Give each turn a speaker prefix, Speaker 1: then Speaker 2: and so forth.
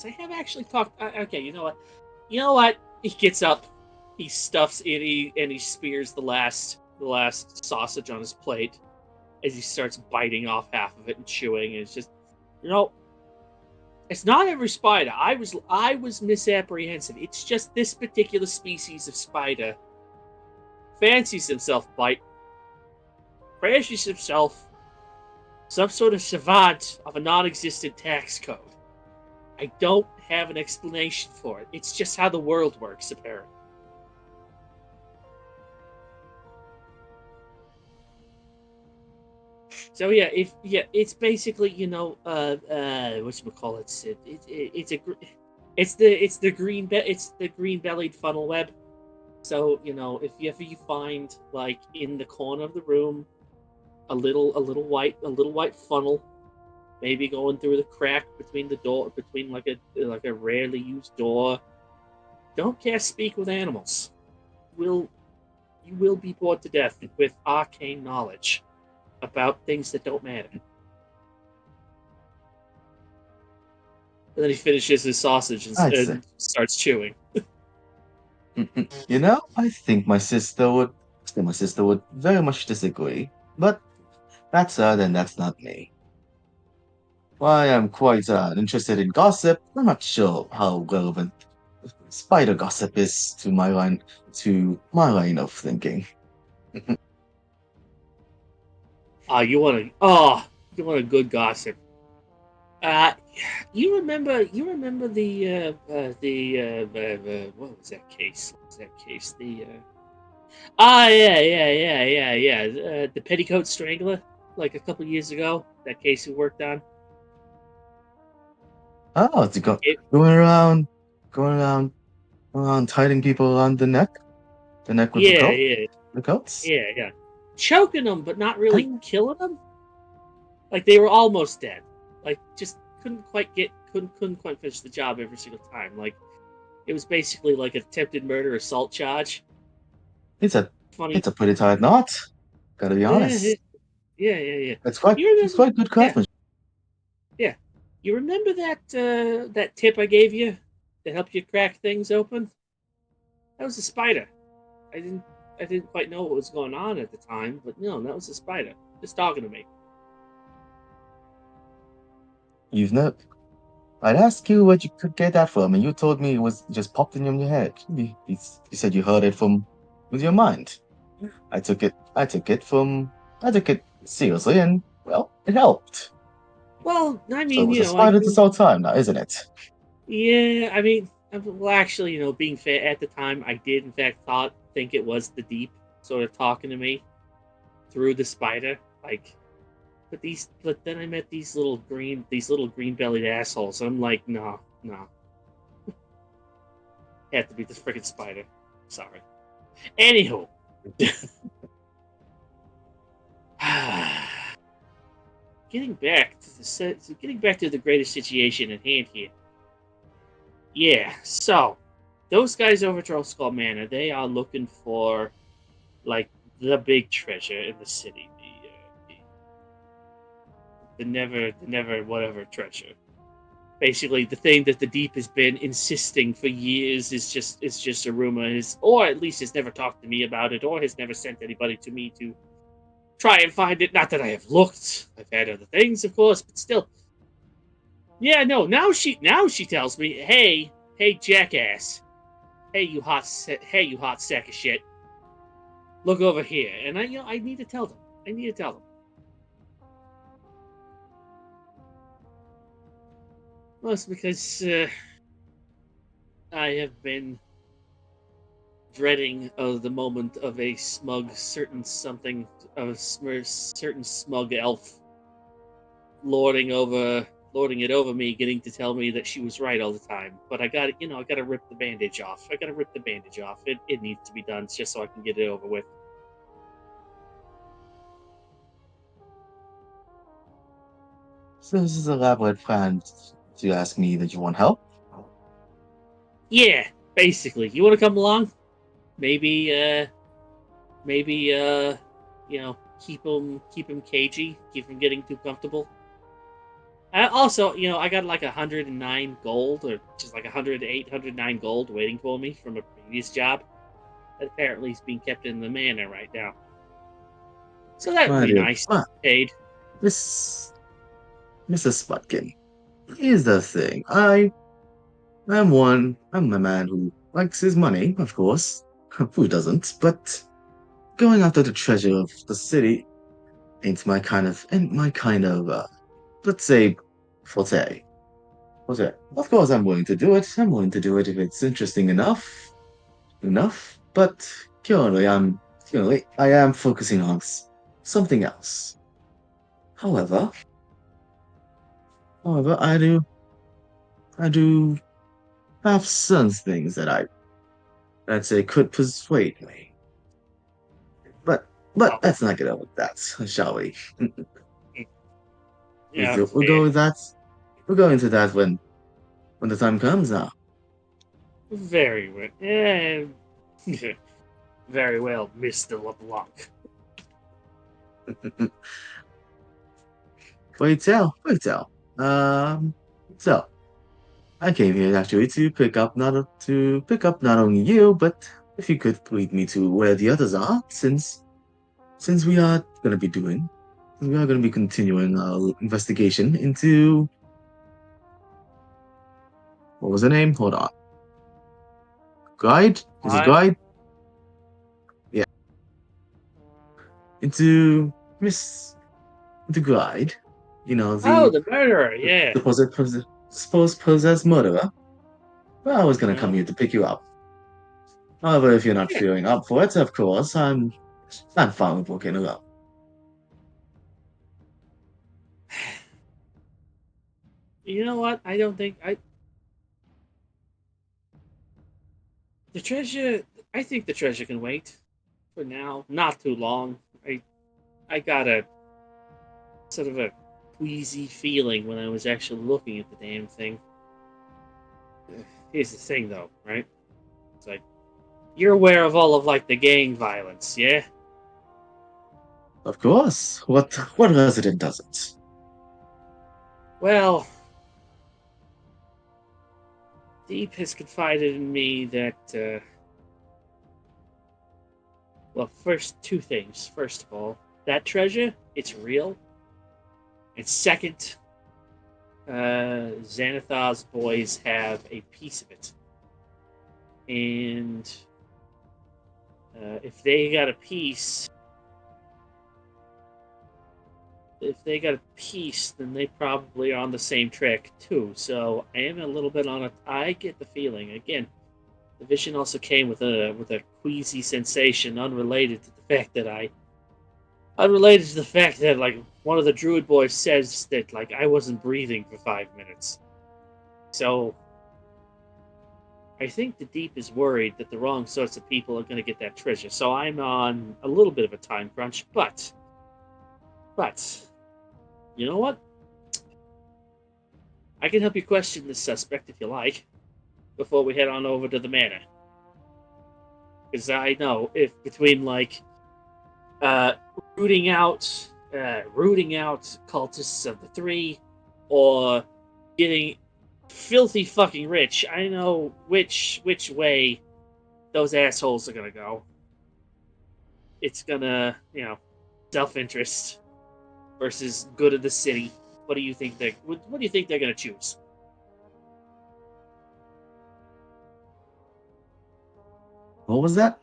Speaker 1: I have actually talked. Okay, you know what? You know what? He gets up, he stuffs it, and he spears the last sausage on his plate as he starts biting off half of it and chewing. And it's just, you know, it's not every spider. I was misapprehensive. It's just this particular species of spider fancies himself bite, fancies himself some sort of savant of a non-existent tax code. I don't have an explanation for it. It's just how the world works, apparently. So yeah, if yeah, it's basically what you call it. It's the green bellied funnel web. So if you find like in the corner of the room a little white funnel, maybe going through the crack between the door between like a rarely used door, don't cast speak with animals. Will You will be bored to death with arcane knowledge about things that don't matter. And then he finishes his sausage
Speaker 2: I'd say.
Speaker 1: and starts chewing.
Speaker 2: You know, I think my sister would very much disagree. But that's not me. Why I'm quite interested in gossip. I'm not sure how relevant spider gossip is to my line of thinking.
Speaker 1: You want a good gossip. Uh, you remember what was that case? What was that case? Yeah. The petticoat strangler, like a couple years ago. That case we worked on.
Speaker 2: Oh, to go
Speaker 1: It,
Speaker 2: going around, going around hiding people around the neck with
Speaker 1: yeah, yeah,
Speaker 2: the coats.
Speaker 1: yeah. Choking them, but not
Speaker 2: I,
Speaker 1: really killing them. Like they were almost dead. Like just couldn't quite finish the job every single time. Like it was basically like an attempted murder assault charge.
Speaker 2: it's a
Speaker 1: Funny.
Speaker 2: it's a pretty tight knot. Gotta be
Speaker 1: Yeah,
Speaker 2: honest.
Speaker 1: yeah.
Speaker 2: It's
Speaker 1: You
Speaker 2: it's
Speaker 1: remember?
Speaker 2: quite good
Speaker 1: Yeah,
Speaker 2: craftsmanship.
Speaker 1: yeah. You remember that tip I gave you to help you crack things open? That was a spider. I didn't I didn't quite know what was going on at the time, but no, that was a spider just talking to me.
Speaker 2: You've no. I'd ask you where you could get that from, and you told me it was just popped in your head. You said you heard it from with your mind. I took it. I took it seriously, and well, it helped.
Speaker 1: Well, I
Speaker 2: So it
Speaker 1: mean,
Speaker 2: was a spider this whole time now, isn't it?
Speaker 1: yeah, I mean, well, actually, being fair, at the time, I did in fact think it was the deep sort of talking to me through the spider. Like, but then I met these little green bellied assholes, and I'm like, no, no, it had to be the freaking spider. Sorry. Anywho, getting back to the greatest situation at hand here. Yeah, so those guys over at Troll Skull Manor, they are looking for like the big treasure in the city, the never whatever treasure. Basically, the thing that the Deep has been insisting for years is just a rumor, or at least has never talked to me about it, or has never sent anybody to me to try and find it. Not that I have looked. I've had other things, of course, but still. Yeah, no. Now she tells me, hey, jackass, hey, you hot sack of shit. Look over here, and I need to tell them. I need to tell them. Well, it's because I have been dreading of the moment of a smug certain something of a certain smug elf lording over lording it over me, getting to tell me that she was right all the time. But I got to rip the bandage off. I got to rip the bandage off. It needs to be done just so I can get it over with.
Speaker 2: So this is a elaborate plan to ask me that you want help.
Speaker 1: Yeah, basically. You want to come along? Maybe keep him cagey, keep him getting too comfortable. Also, I got like 109 gold, or just like 108, 109 gold waiting for me from a previous job that apparently is being kept in the manor right now. So that would
Speaker 2: My
Speaker 1: be
Speaker 2: dear,
Speaker 1: nice. Paid.
Speaker 2: Miss Mr. Sputkin. Here's the thing. I'm a man who likes his money, of course. Who doesn't? But going after the treasure of the city ain't my kind of let's say forte. Forte. Of course I'm willing to do it. I'm willing to do it if it's interesting enough. But currently I am focusing on something else. However, however, I do have some things that say could persuade me. But
Speaker 1: Oh,
Speaker 2: let's not get over that, shall we?
Speaker 1: yeah,
Speaker 2: We'll go
Speaker 1: fair.
Speaker 2: with that. We'll go into that when the time comes now.
Speaker 1: Very well. Very well, Mr. LeBlanc.
Speaker 2: Wait tell. So I came here actually to pick up not only you, but if you could lead me to where the others are, since we are gonna be continuing our investigation into what was the name? Hold on. Guide? Is it
Speaker 1: I.
Speaker 2: guide? Yeah. Into Miss the guide. You know,
Speaker 1: Oh, the murderer.
Speaker 2: the
Speaker 1: Yeah.
Speaker 2: supposed possessed murderer. Well, I was gonna come
Speaker 1: Uh,
Speaker 2: here to pick you up. However, if you're not
Speaker 1: yeah.
Speaker 2: feeling up for it, of course, I'm fine with walking alone.
Speaker 1: You know what? I don't think I the treasure. I think the treasure can wait for now. Not too long. I got a sort of a queasy feeling when I was actually looking at the damn thing. Here's the thing, though, right? It's like you're aware of all of like the gang violence, yeah?
Speaker 2: Of course. What resident doesn't?
Speaker 1: Well, Deep has confided in me that. Well, first two things. First of all, that treasure, it's real. And second, Xanathar's boys have a piece of it. And if they got a piece, then they probably are on the same track too. So I am a little bit on it. I get the feeling again. The vision also came with a queasy sensation, unrelated to the fact that like one of the druid boys says that like I wasn't breathing for 5 minutes. So I think the Deep is worried that the wrong sorts of people are going to get that treasure. So I'm on a little bit of a time crunch, but you know what? I can help you question this suspect if you like before we head on over to the manor. Because I know if between like uh, rooting out cultists of the three, or getting filthy fucking rich, I know which way those assholes are gonna go. It's gonna, self interest versus good of the city. What do you think they're gonna choose?
Speaker 2: What was that?